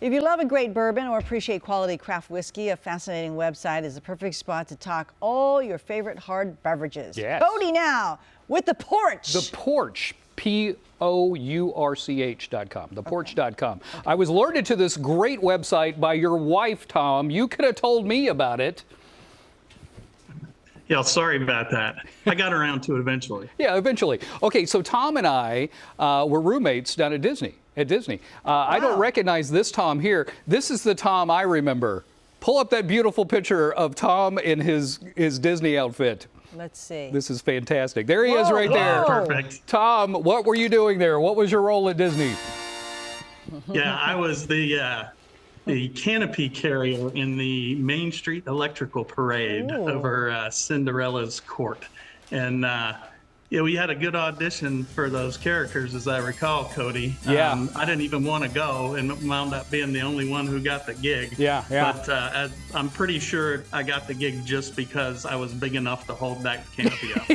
If you love a great bourbon or appreciate quality craft whiskey, a fascinating website is the perfect spot to talk all your favorite hard beverages. Yes. CODY now with the Porch. The Porch, POURCH.com, theporch.com. I was alerted to this great website by your wife, Tom. You could have told me about it. Yeah, sorry about that. I got around to it eventually. Yeah, eventually. Okay, so Tom and I were roommates down at Disney. I don't recognize this Tom here. This is the Tom I remember. Pull up that beautiful picture of Tom in his Disney outfit. Let's see. This is fantastic. There he is right there. Perfect. Tom, what were you doing there? What was your role at Disney? Yeah, I was the canopy carrier in the Main Street Electrical Parade over Cinderella's court. And yeah, we had a good audition for those characters, as I recall, Cody. Yeah. I didn't even want to go and wound up being the only one who got the gig. Yeah. But I'm pretty sure I got the gig just because I was big enough to hold that canopy up.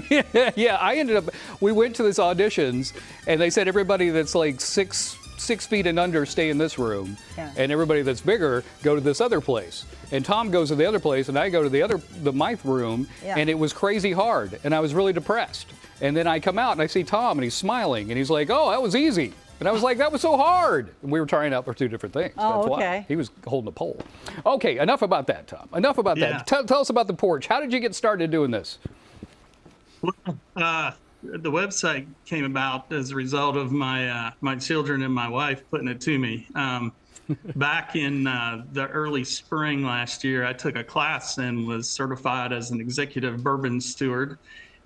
Yeah, we went to these auditions, and they said everybody that's like six feet and under stay in this room, and everybody that's bigger go to this other place. And Tom goes to the other place, and I go to the my room, and it was crazy hard, and I was really depressed. And then I come out and I see Tom, and he's smiling, and he's like, "Oh, that was easy." And I was like, "That was so hard." And we were trying out for two different things. Oh, That's okay. why he was holding a pole. Okay, enough about that, Tom. Enough about that. Tell us about the Porch. How did you get started doing this? Well, the website came about as a result of my children and my wife putting it to me. Back in the early spring last year, I took a class and was certified as an executive bourbon steward.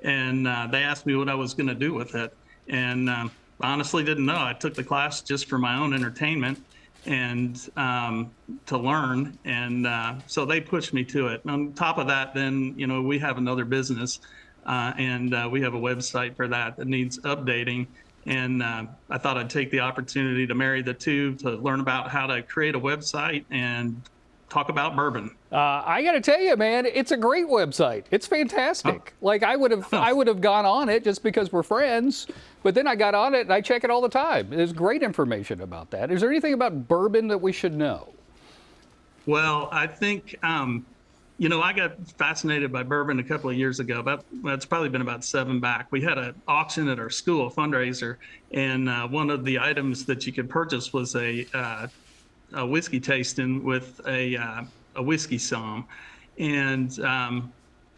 And they asked me what I was going to do with it. And I honestly didn't know. I took the class just for my own entertainment and to learn. And so they pushed me to it. On top of that, then, you know, we have another business. And we have a website for that needs updating. And I thought I'd take the opportunity to marry the two, to learn about how to create a website and talk about bourbon. I got to tell you, man, it's a great website. It's fantastic. Like I would have gone on it just because we're friends, but then I got on it and I check it all the time. There's great information about that. Is there anything about bourbon that we should know? Well, I think you know, I got fascinated by bourbon a couple of years ago. It's probably been about 7 back. We had an auction at our school, a fundraiser, and one of the items that you could purchase was a whiskey tasting with a whiskey somm. And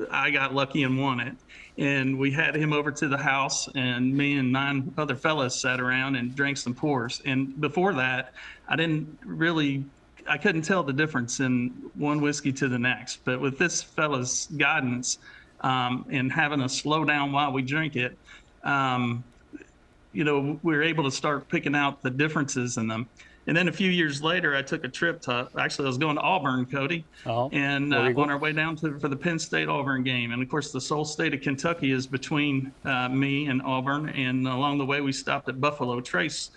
I got lucky and won it. And we had him over to the house, and me and 9 other fellas sat around and drank some pours. And before that, I couldn't tell the difference in one whiskey to the next. But with this fella's guidance and having us slow down while we drink it, you know, we were able to start picking out the differences in them. And then a few years later, I took a trip to, actually I was going to Auburn, Cody, and on our way down for the Penn State Auburn game. And of course, the sole state of Kentucky is between me and Auburn. And along the way, we stopped at Buffalo Trace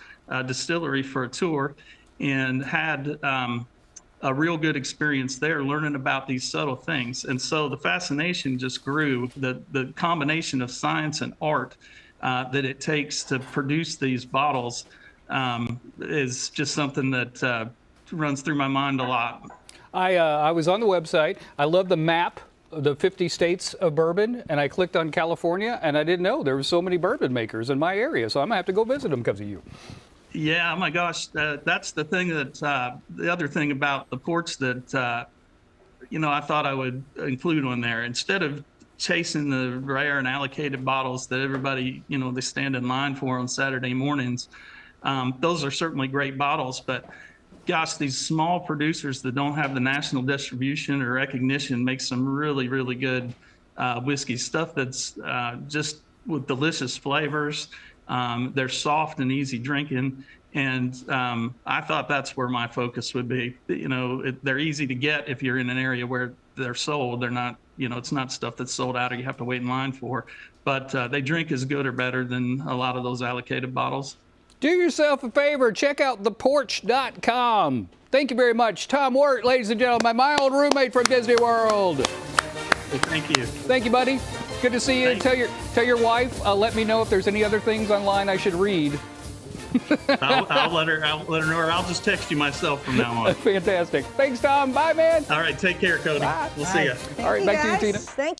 Distillery for a tour and had a real good experience there, learning about these subtle things. And so the fascination just grew. The combination of science and art that it takes to produce these bottles is just something that runs through my mind a lot. I was on the website. I love the map of the 50 states of bourbon, and I clicked on California, and I didn't know there were so many bourbon makers in my area, so I'm gonna have to go visit them because of you. Yeah, oh my gosh, that's the thing that the other thing about the Porch that you know, I thought I would include on there. Instead of chasing the rare and allocated bottles that everybody, you know, they stand in line for on Saturday mornings. Those are certainly great bottles, but gosh, these small producers that don't have the national distribution or recognition make some really, really good whiskey stuff that's just with delicious flavors. They're soft and easy drinking. And I thought that's where my focus would be. You know, they're easy to get if you're in an area where they're sold. They're not, you know, it's not stuff that's sold out or you have to wait in line for. But they drink as good or better than a lot of those allocated bottles. Do yourself a favor, check out theporch.com. Thank you very much. Tom Wirt, ladies and gentlemen, my old roommate from Disney World. Thank you. Thank you, buddy. Good to see you. Tell your wife, let me know if there's any other things online I should read. I'll let her know, or I'll just text you myself from now on. Fantastic. Thanks, Tom. Bye, man. All right, take care, Cody. Bye. We'll see you. All right, back to you, Tina. Thank you.